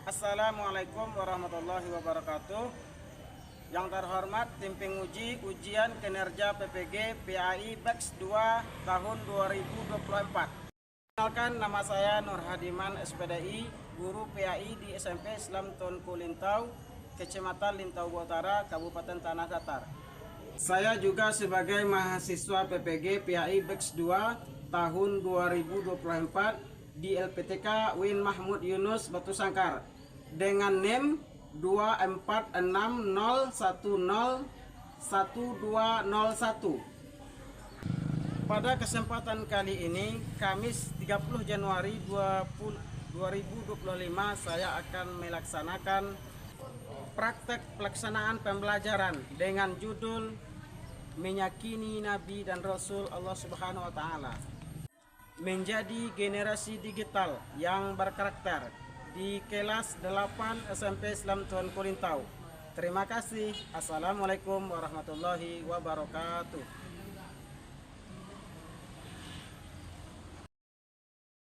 Assalamualaikum warahmatullahi wabarakatuh. Yang terhormat tim penguji ujian kinerja PPG PAI Batch 2 tahun 2024. Kenalkan, nama saya Nur Hadiman SPDI, guru PAI di SMP Islam Tunku Lintau, Kecamatan Lintau Utara, Kabupaten Tanah Datar. Saya juga sebagai mahasiswa PPG PAI Batch 2 tahun 2024 di LPTK Win Mahmud Yunus Batu Sangkar dengan NIM 246101201. Pada kesempatan kali ini, Kamis 30 Januari 2025, saya akan melaksanakan praktek pelaksanaan pembelajaran dengan judul Meyakini Nabi dan Rasul Allah Subhanahu wa Ta'ala, menjadi generasi digital yang berkarakter, di kelas 8 SMP Islam Tunku Lintau. Terima kasih. Assalamualaikum warahmatullahi wabarakatuh.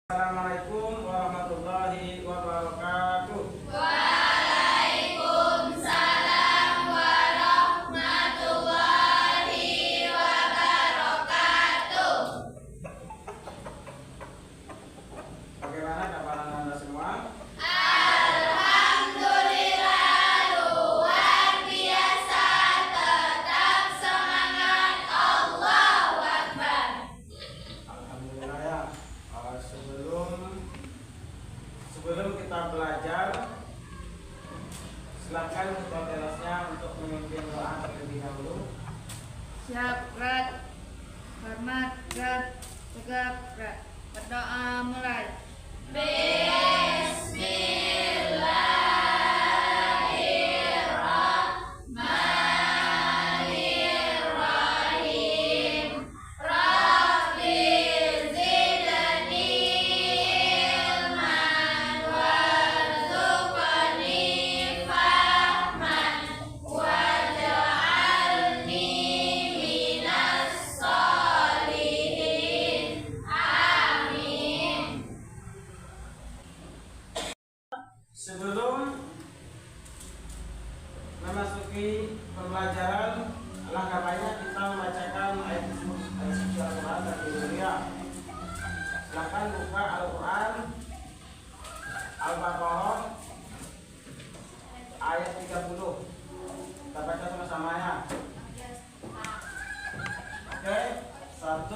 Assalamualaikum warahmatullahi wabarakatuh. Waalaikumsalam warahmatullahi wabarakatuh. Bagaimana kabar Anda semua? Alhamdulillah, luar biasa, tetap semangat, Allahu Akbar. Alhamdulillah ya. Sebelum kita belajar, silakan ketua kelasnya untuk memimpin doa terlebih dahulu. Siap, gerak, hormat, gerak, tegap, gerak. Berdoa mulai. Bismillahirrahmanirrahim. Rabbi zidni ilman warzuqni fahman waj'alni minas sholihin. Amin. Sebelum memasuki pembelajaran, alangkah baiknya kita membacakan ayat suci Al-Quran dari Mulia. Silakan buka Al-Quran Al-Baqarah ayat 30. Kita baca sama-sama ya. Oke, 1,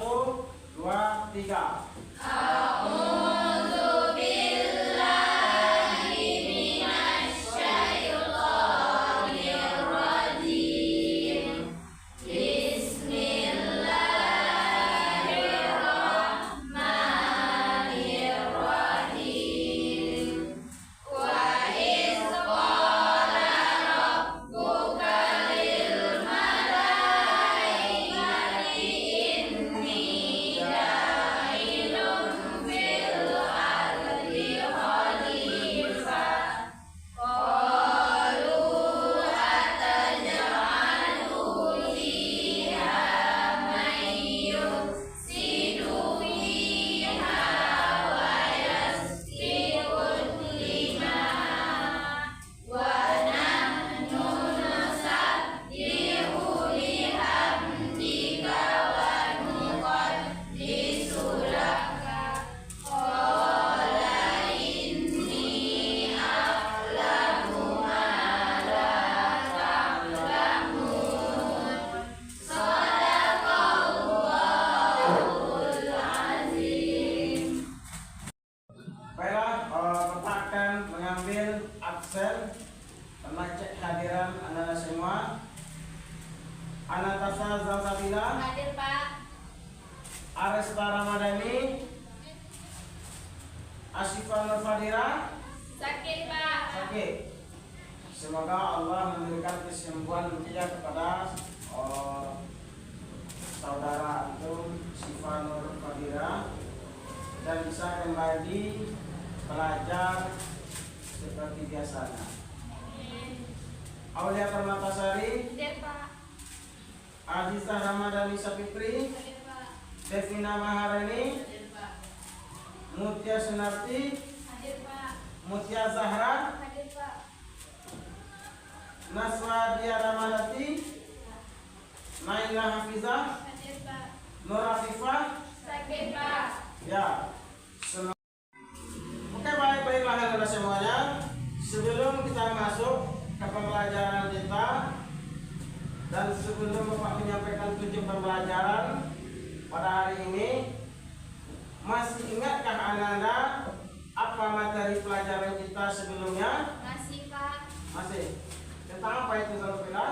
2, 3. A'udzu billahi minasyaitonir rajim. Bismillahirrahmanirrahim. Wa iz qala rabbuka lil malaikati inni ja'ilun fil ardi khalifah. Qalu ataj'alu fiha man yufsidu fiha wa yasfiku dimaa wa nahnu nusabbihu bihamdika wa nuqaddisu laka. Qala inni a'lamu ma la ta'lamun. Shadaqallahul azim. Baiklah, letakkan mengambil absen, mengecek hadiran Anda semua. Anastasia Zalsabila, Hadir, Pak. Aresta Ramadhani, Asyifa Nur Fadira. Sakit, Pak. Oke. Semoga Allah memberikan kesembuhan mutia kepada saudara antum Syifa Nur Fadira dan bisa kembali belajar seperti biasanya. Aulia Permatasari, Hadir, Pak. Azizah Ramadhani Sapitri, Hadir, Pak. Devina Maharani, Hadir, Pak. Mutia Sunarti, Hadir, Pak. Mutia Zahra, Hadir, Pak. Naswa Dia Ramadhati, Naila Hafizah, Hadir, Pak. Nur Afifah. Sakit, Pak. Ya. Oke, baiklah Anda semuanya. Sebelum kita masuk ke pembelajaran kita dan sebelum Bapak menyampaikan tujuan pembelajaran pada hari ini, masih ingatkah Anda apa materi pelajaran kita sebelumnya? Masih, Pak. Masih. Tentang apa itu Salafila?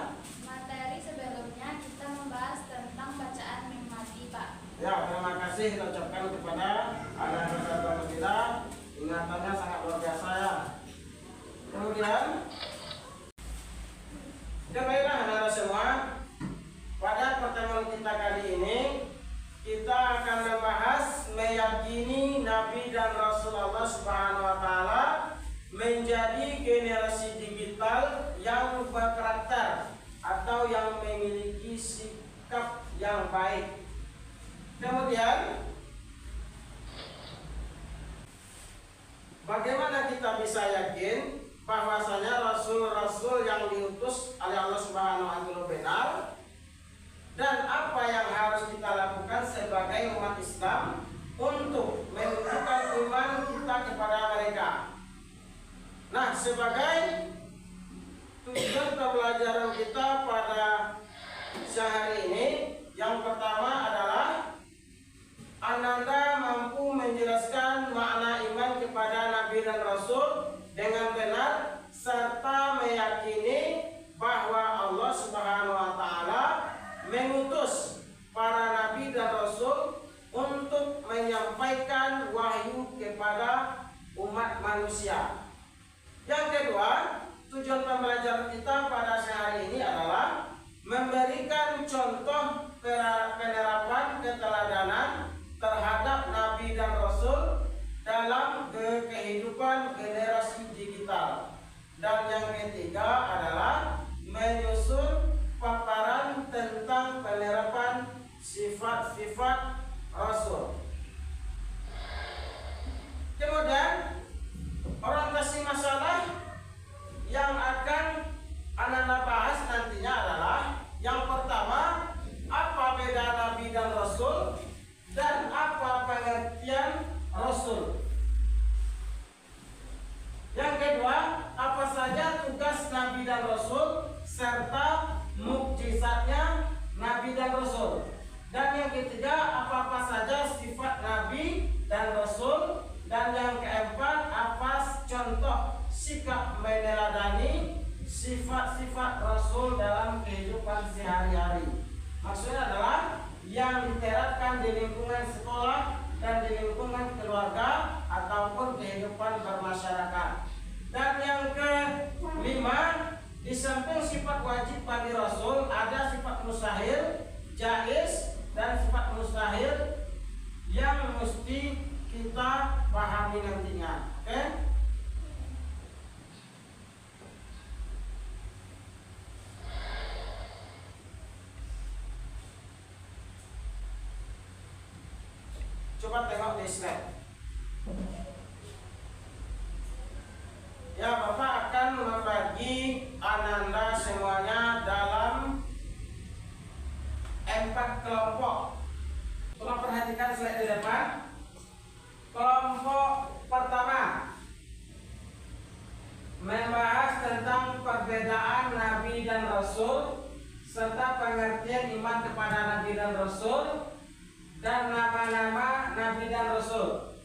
Materi sebelumnya kita membahas tentang bacaan mimati, Pak. Ya, terima kasih kita ucapkan kepada anak-anak saudara kita. Ingatannya sangat luar biasa ya. Kemudian, baiklah anak-anak semua. Pada pertemuan kita kali ini, kita akan membahas meyakini Nabi dan Rasulullah Subhanahu wa Ta'ala menjadi generasi digital yang berkarakter atau yang memiliki sikap yang baik. Kemudian, bagaimana kita bisa yakin bahwasanya rasul-rasul yang diutus oleh Allah Subhanahu wa Ta'ala benar, dan apa yang harus kita lakukan sebagai umat Islam untuk menunjukkan iman kita kepada mereka. Nah, sebagai tujuan pembelajaran kita pada siang hari ini, yang pertama adalah Ananda mampu menjelaskan makna iman kepada Nabi dan Rasul dengan benar serta meyakini bahwa Allah Subhanahu wa Ta'ala mengutus para nabi dan rasul untuk menyampaikan wahyu kepada umat manusia. Yang kedua, tujuan pembelajaran kita pada hari ini adalah memberikan contoh penerapan keteladanan terhadap nabi dan rasul dalam kehidupan generasi digital. Dan yang ketiga adalah menyusun paparan tentang penerapan sifat-sifat rasul. Kemudian, orientasi masalah yang akan Anda bahas nantinya adalah yang pertama, apa beda nabi dan rasul dan apa pengertian rasul. Yang kedua, apa saja tugas nabi dan rasul serta mukjizatnya nabi dan rasul. Dan yang ketiga, apa-apa saja sifat nabi dan rasul. Dan yang keempat, apa contoh sikap meneladani sifat-sifat rasul dalam kehidupan sehari-hari. Maksudnya adalah yang diterapkan di lingkungan sekolah dan di lingkungan keluarga ataupun kehidupan bermasyarakat. Dan yang kelima, di samping sifat wajib bagi Rasul, ada sifat mustahil, jaiz, dan sifat mustahil yang mesti kita pahami nantinya. Oke? Coba tengok di slide. Ya, Bapak akan membagi Ananda semuanya dalam 4 kelompok. Tolong perhatikan slide di depan. Kelompok pertama membahas tentang perbedaan Nabi dan Rasul serta pengertian iman kepada Nabi dan Rasul dan nama-nama Nabi dan Rasul.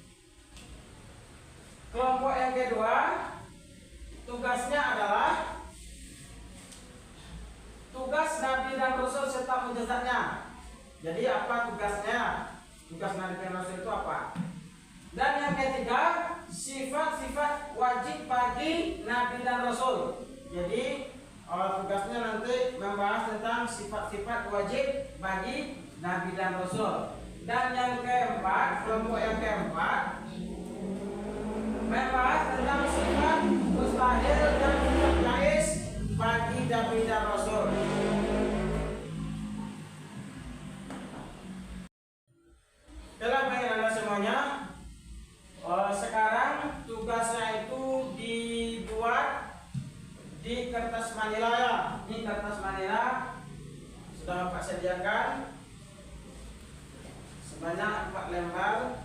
Kelompok yang kedua, tugasnya adalah tugas Nabi dan Rasul serta mukjizatnya. Jadi apa tugasnya? Tugas Nabi dan Rasul itu apa? Dan yang ketiga, sifat-sifat wajib bagi Nabi dan Rasul. Jadi tugasnya nanti membahas tentang sifat-sifat wajib bagi Nabi dan Rasul. Dan yang keempat, kelompok yang keempat membahas tentang sifat mustahil dan sifat jaiz bagi Nabi dan Rasul. Dalam bagian Anda semuanya, sekarang tugasnya itu dibuat manila ya. Ini kertas manila sudah Bapak sediakan sebanyak 4 lembar.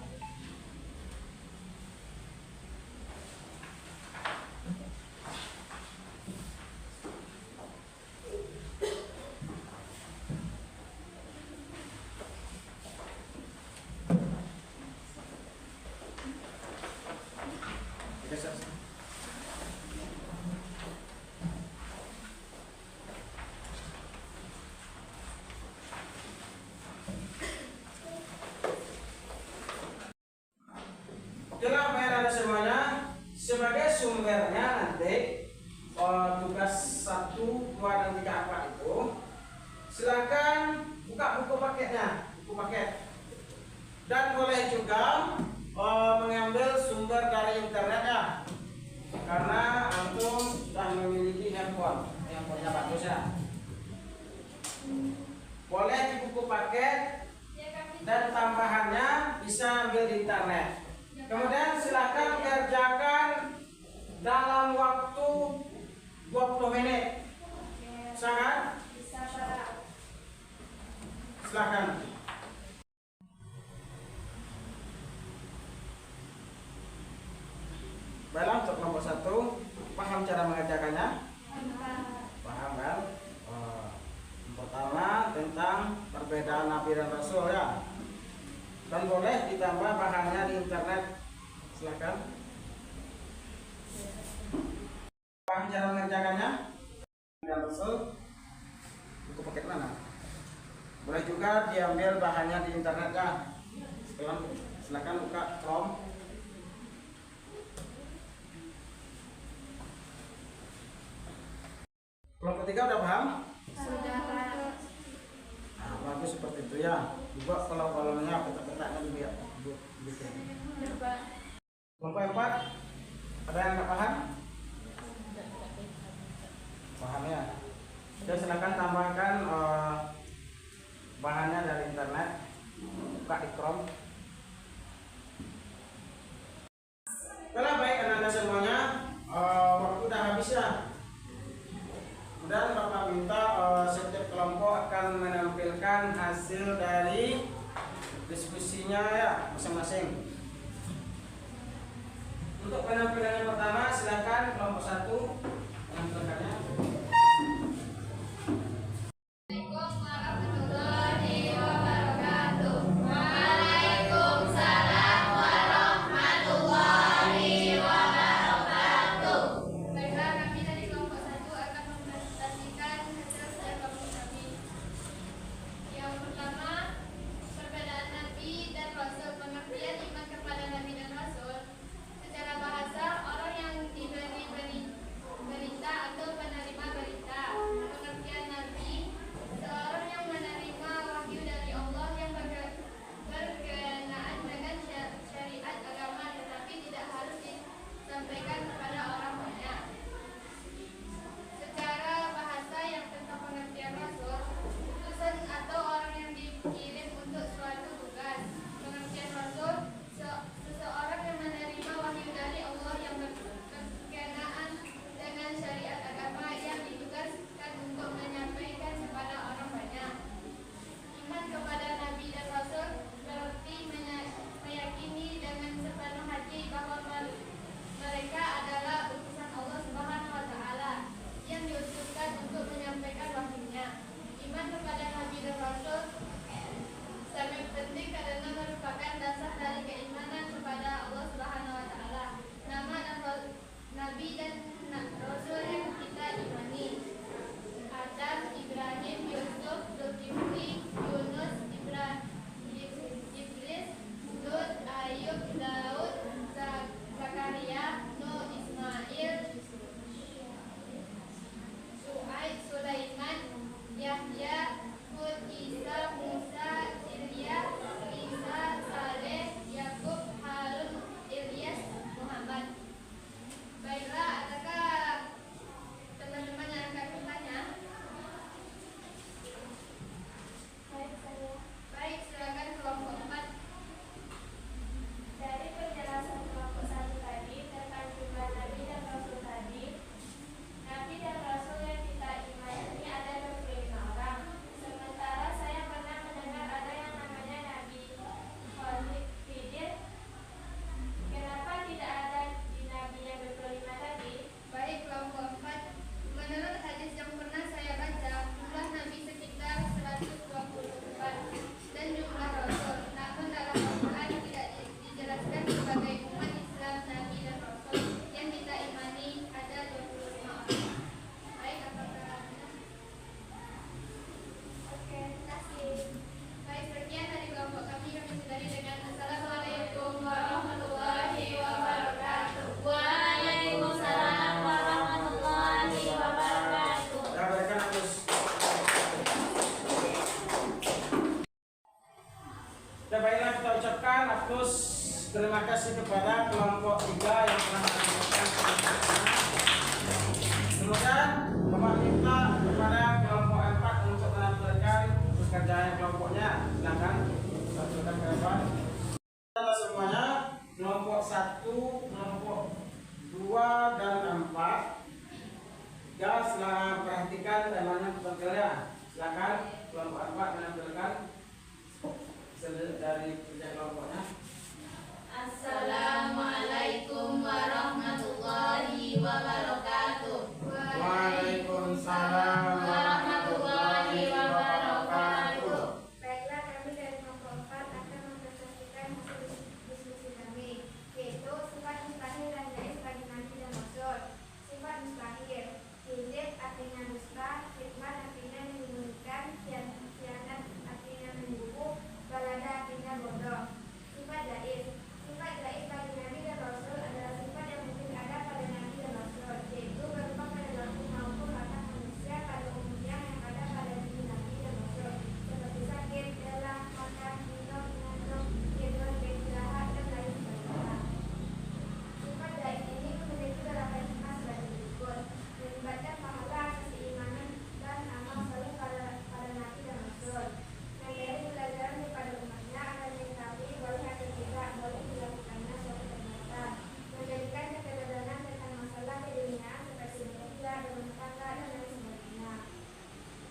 Okelah Bapak Ibu semuanya, sebagai sumbernya nanti tugas 1, 2, dan 3, 4 itu silakan buka buku paketnya, buku paket, dan boleh juga mengambil sumber dari internet ya, karena antum sudah memiliki handphonenya bagus ya. Boleh di buku paket dan tambahannya bisa ambil di internet. Kemudian silakan kerjakan dalam waktu 20 menit. Bisa kan? Bisa, Pak. Silakan. Baiklah, untuk kelompok 1, paham cara mengerjakannya? Paham kan? Yang pertama tentang perbedaan Nabi dan Rasul ya. Dan boleh ditambah bahannya di internet. Silakan. Paham cara mengerjakannya? Dan Rasul buku paket mana? Boleh juga diambil bahannya di internet ya. Silakan buka Chrome. Kelompok 3 udah paham? Sudah, Pak. Nah, bagus seperti itu ya. Juga kalau kolomnya petak-petaknya dibikin. Coba. Kelompok 4 ada yang nggak paham? Paham ya? Oke, silakan tambahkan bahannya dari internet. Buka di Chrome. Kalau baik anak-anak semuanya, waktu udah habis ya. Dan Bapak minta setiap kelompok akan menampilkan hasil dari diskusinya ya masing-masing. Untuk penampilan yang pertama silakan kelompok 1 menampilkannya. Assalamualaikum warahmatullahi wabarakatuh. Waalaikumsalam warahmatullahi wabarakatuh. Baiklah, kami dari kelompok 1 akan mempresentasikan hasil kelompok kami. Yang pertama, perbedaan Nabi dan Rasul. Pengertian iman kepada Nabi dan Rasul. Secara bahasa, orang yang Terima kasih kepada kelompok 3 yang telah menyampaikan pendapat. Kemudian Bapak minta kepada kelompok 4 untuk menampilkan pekerjaan kelompoknya. Silakan tampilkan ke depan. Semuanya kelompok 1, kelompok 2 dan 4. Ya, setelah perhatikan temanya pekerja. Silakan kelompok 4 menampilkan dari kerja kelompoknya. Assalamualaikum warahmatullahi wabarakatuh. Waalaikumsalam warahmatullahi wabarakatuh. Baiklah, kami dari kelompok 4 akan mempresentasikan hasil diskusi kami, yaitu sifat mustahil dan jaiz bagi nabi dan rasul. Sifat mustahil: hizib artinya dusta, khidmat artinya menyembunyikan, khianat artinya menipu, balada artinya bodoh. Sifat jaiz: sifat jaiz bagi nabi dan rasul adalah sifat yang mungkin ada pada nabi dan rasul, yaitu berupa perilaku maupun watak manusia pada umumnya yang ada pada diri nabi dan rasul, seperti sakit, lelah, makan, minum, mengantuk, tidur, beristirahat, dan lain sebagainya. Sifat jaiz ini memiliki beberapa khas sebagai berikut: melibatkan pahala, keimanan, dan amal soleh pada nabi dan rasul, memberi pelajaran kepada umatnya agar mengetahui boleh atau tidak boleh dilakukannya suatu perbuatan, menjadikan keteladanan tentang masalah keduniaan seperti bekerja, berumah tangga, dan lain sebagainya.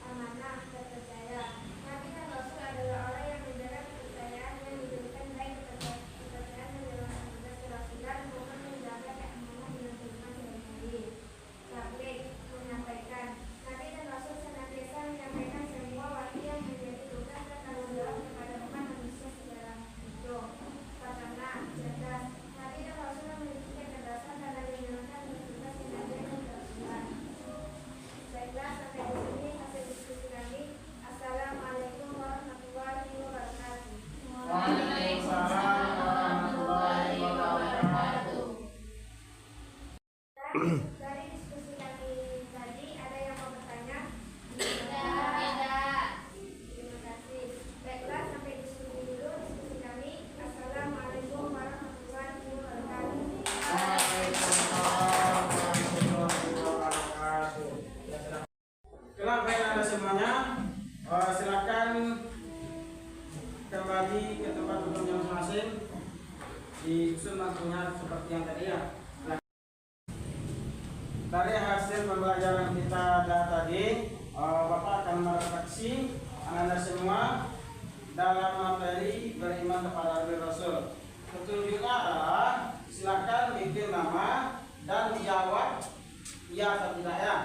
Amanah, terpercaya: nabi dan rasul adalah orang yang menjaga kepercayaan yang diberikan, baik kepercayaan menjalankan tugas kerasulan maupun menjaga keamanan dalam kehidupan sehari-hari. Tabligh, menyampaikan: nabi dan rasul senantiasa menyampaikan semua wahyu yang menjadi tugas dan tanggung jawab kepada umat manusia secara utuh. Fatana, cerdas: nabi dan rasul memiliki kecerdasan dalam menjalankan tugas kenabian dan kerasulan. Baiklah, sampai di sini hasil diskusi kami. Assalamualaikum warahmatullahi wabarakatuh. Waalaikumsalam warahmatullahi wabarakatuh. Dari diskusi kami tadi, ada yang mau bertanya? Tidak. Terima kasih. Baiklah, sampai diskusi dulu diskusi kami. Assalamualaikum warahmatullahi wabarakatuh. Waalaikumsalam warahmatullahi wabarakatuh. Oke, baik Anda semuanya. Silakan kembali ke tempat duduknya masing-masing. Disusun waktunya seperti yang tadi ya. Dari hasil pembelajaran kita tadi, Bapak akan merefleksi Anda semua dalam materi beriman kepada Nabi Rasul. Petunjuknya adalah silakan bikin nama dan dijawab ya atau tidak ya.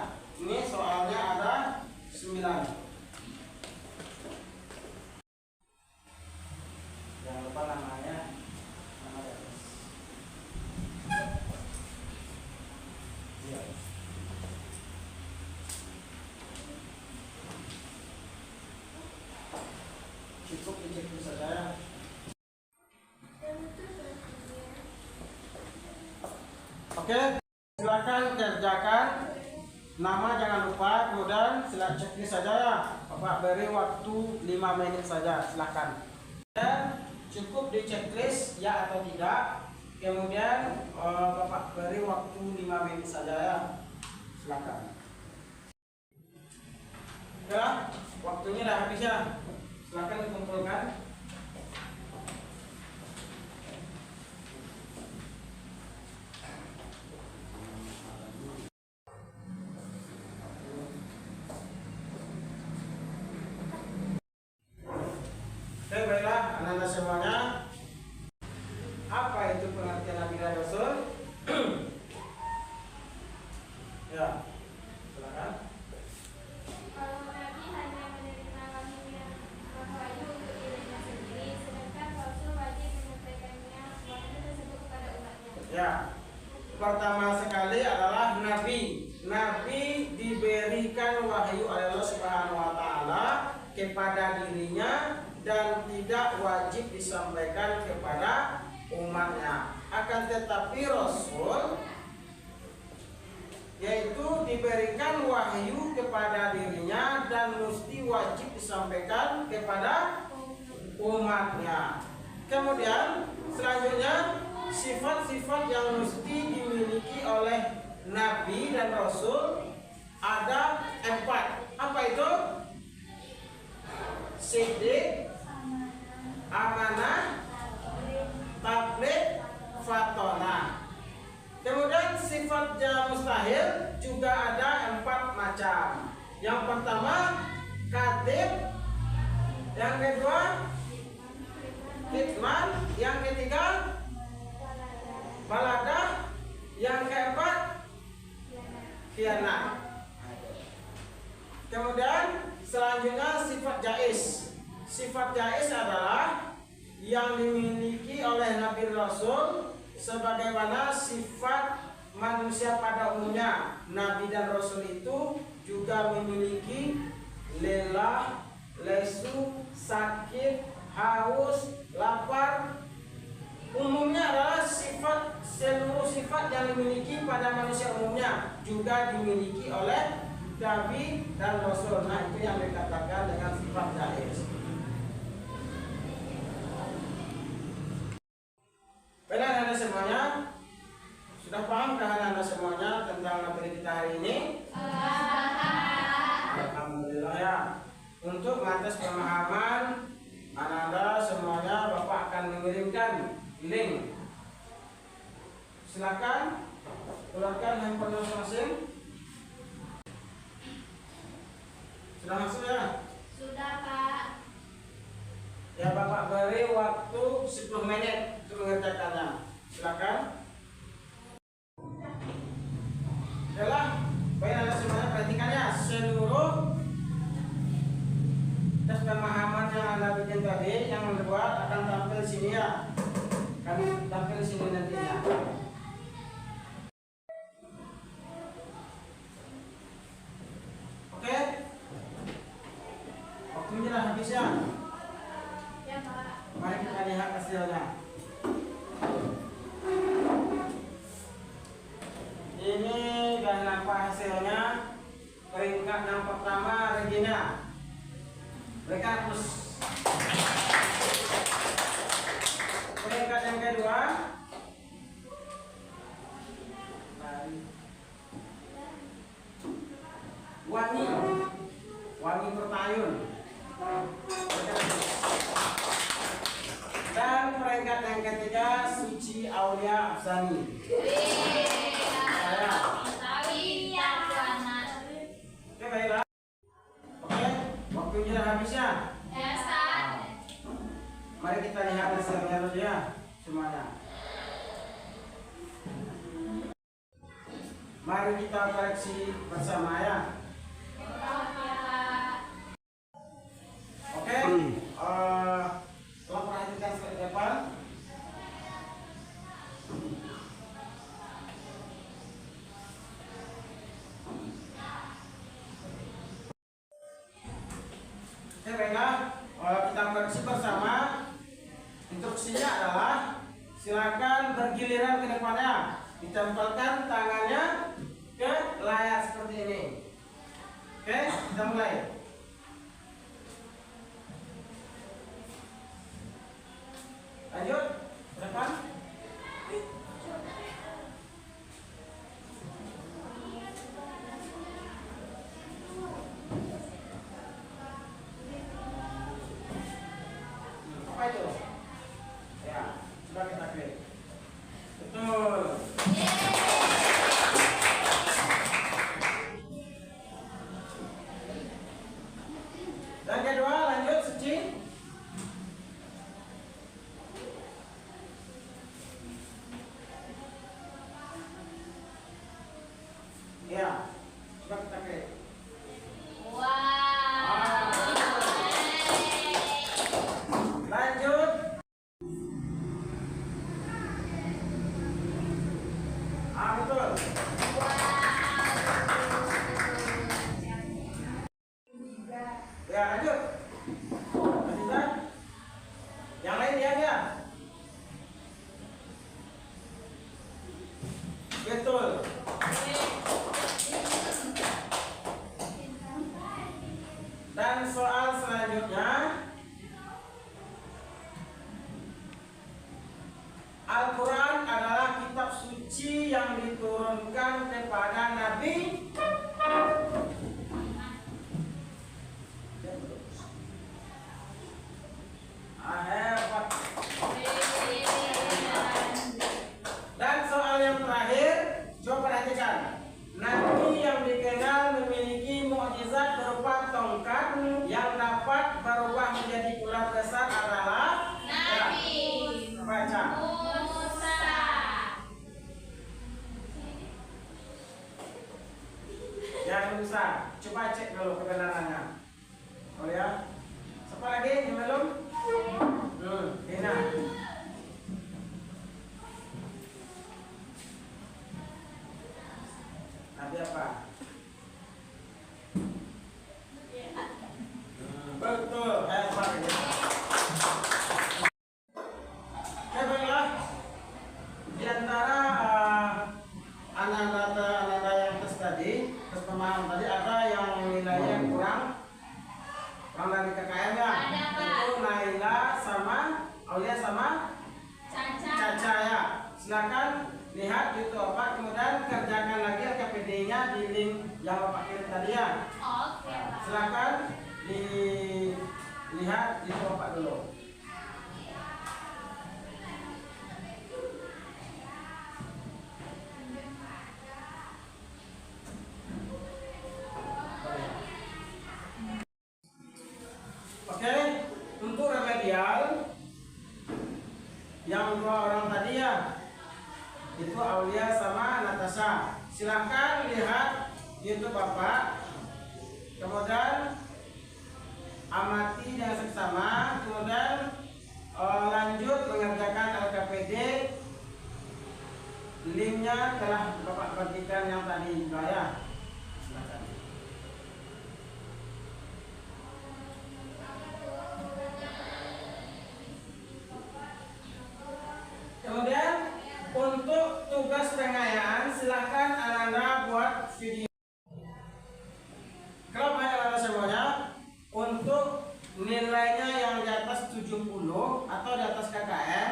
Ini soalnya ada 9. Jangan lupa namanya, nama dan iya. Cukup dicek dulu saja. Oke, silakan kerjakan. Nama jangan lupa, kemudian silakan checklist saja ya. Bapak beri waktu 5 menit saja, silakan. Dan cukup di checklist ya atau tidak. Kemudian Bapak beri waktu 5 menit saja ya. Silakan. Ya, waktunya dah habis ya. Silakan dikumpulkan. Oke, baiklah anak-anak semuanya. Apa itu pengertian Nabi dan Rasul? Ya, silakan. Kalau nabi hanya menerima wahyu yang wahyu untuk dirinya sendiri, sedangkan rasul wajib menyampaikannya wahyu tersebut kepada umatnya. Ya, pertama sekali adalah Nabi. Nabi diberikan wahyu oleh Allah Subhanahu wa Ta'ala kepada dirinya dan tidak wajib disampaikan kepada umatnya. Akan tetapi Rasul yaitu diberikan wahyu kepada dirinya dan mesti wajib disampaikan kepada umatnya. Kemudian Selanjutnya, sifat-sifat yang mesti dimiliki oleh Nabi dan Rasul ada 4. Apa itu? Siddiq, amanah, tabligh, fatonah. Kemudian sifat yang mustahil juga ada 4 macam. Yang pertama, kadhib. Yang kedua, kitman. Yang ketiga, baladah. Yang keempat, khianat. Kemudian selanjutnya sifat jaiz. Sifat jaiz adalah yang dimiliki oleh Nabi Rasul sebagaimana sifat manusia pada umumnya. Nabi dan Rasul itu juga memiliki lelah, lesu, sakit, haus, lapar. Umumnya adalah seluruh sifat yang dimiliki pada manusia umumnya juga dimiliki oleh Nabi dan Rasul. Nah, itu yang dikatakan dengan sifat jaiz. Baiklah Anda semuanya, sudah pahamkah Anda semuanya tentang materi kita hari ini? Alhamdulillah ya. Untuk mengatas pemahaman Anda semuanya, Bapak akan mengirimkan link. Silakan keluarkan handphone masing-masing. Sudah masuk ya? Sudah, Pak. Ya, Bapak beri waktu 10 menit untuk mengerjakannya. Silakan. Yalah, baik Anda semuanya perhatikan ya, seluruh tes pemahaman yang Anda bikin tadi yang membuat akan tampil sini ya. Akan tampil sini nantinya. Oke? Waktunya sudah habis ya. Ya, Pak. Mari kita lihat hasilnya. Ini dan apa hasilnya? Peringkat yang pertama Regina. Mereka terus. Peringkat yang kedua Wani. Wani Pertayun. Dan peringkat yang ketiga Suci Aulia Afsani. Oke, baiklah. Oke, waktunya sudah habis ya. Mari kita lihat hasilnya dulu ya semuanya. Mari kita koreksi bersama ya. Oke, tolong perhatikan slide depan. Oke, baiklah. Kita koreksi bersama. Instruksinya adalah silakan bergiliran ke depannya, ditempelkan tangannya ke layar seperti ini. Oke, kita mulai. Lanjut ke depan. Apa itu? Ya, sudah kita klik. Betul. Dan kedua, lanjut Suci. Ya, sudah kita klik. Lanjut. Betul. Ya, lanjut. Lanjut. Yang lain diam ya. Betul. Dan soal selanjutnya Nabi. Hebat. Dan soal yang terakhir, coba perhatikan. Nabi yang dikenal memiliki mukjizat berupa tongkat yang dapat berubah menjadi ular besar adalah Nabi baca. Musa. Yang Musa. Coba cek dulu kebenarannya. Oh ya. Siapa lagi yang belum? Dina. Nabi apa? Betul, hebat ya. Baiklah. Di antara anak-anak yang tes tadi, tes pemahaman tadi ada yang nilainya kurang dari KKM ya. Ada, Pak. Itu Naila sama Aulia sama Caca ya. Silakan lihat YouTube Bapak, kemudian kerjakan lagi LKPD-nya di link yang Bapak kirim tadi ya. Oke, Pak. Silakan dilihat di Bapak dulu. Oke, untuk remedial yang dua orang tadi ya, itu Aulia sama Natasha. Silahkan lihat YouTube Bapak, kemudian amati dengan seksama, kemudian lanjut mengerjakan LKPD. Linknya telah Bapak bagikan yang tadi juga ya. Silakan. Kemudian untuk tugas pengayaan silahkan anak-anak buat video. Kalau anak-anak semuanya untuk nilainya yang di atas 70 atau di atas KKM,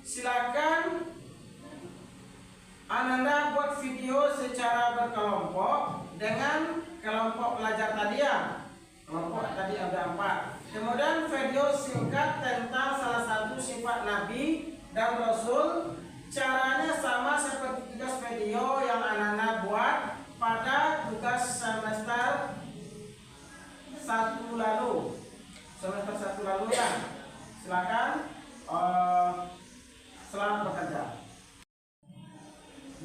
silakan anak-anak buat video secara berkelompok dengan kelompok pelajar tadi ya. Kelompok tadi ada 4. Kemudian video singkat tentang salah satu sifat Nabi dan Rasul. Caranya sama seperti tugas video yang anak-anak buat pada tugas semester 1 lalu. Semester 1 lalu ya. Silakan selamat bekerja.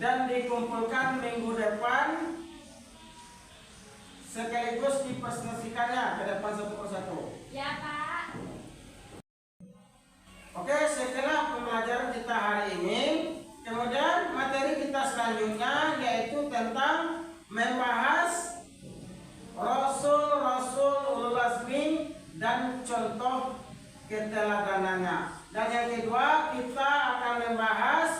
Dan dikumpulkan minggu depan sekaligus dipresentasikannya ke depan satu persatu. Ya, Pak. Oke, setelah pembelajaran kita hari ini, kemudian materi kita selanjutnya yaitu tentang membahas Rasul-Rasul Ulul Azmi dan contoh keteladanannya. Dan yang kedua, kita akan membahas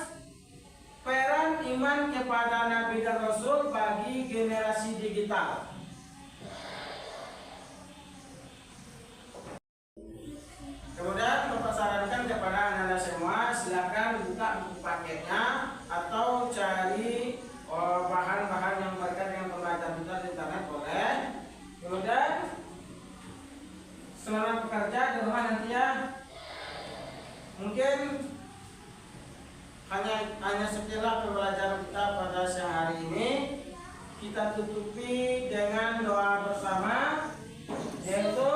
peran iman kepada Nabi dan Rasul bagi generasi digital. Kemudian Bapak sarankan kepada anak-anak semua, silakan buka buku paketnya atau cari bahan-bahan yang berkaitan dengan pembelajaran kita di internet boleh. Kemudian selamat bekerja di rumah nanti ya. Mungkin hanya setelah pembelajaran kita pada siang hari ini, kita tutupi dengan doa bersama, yaitu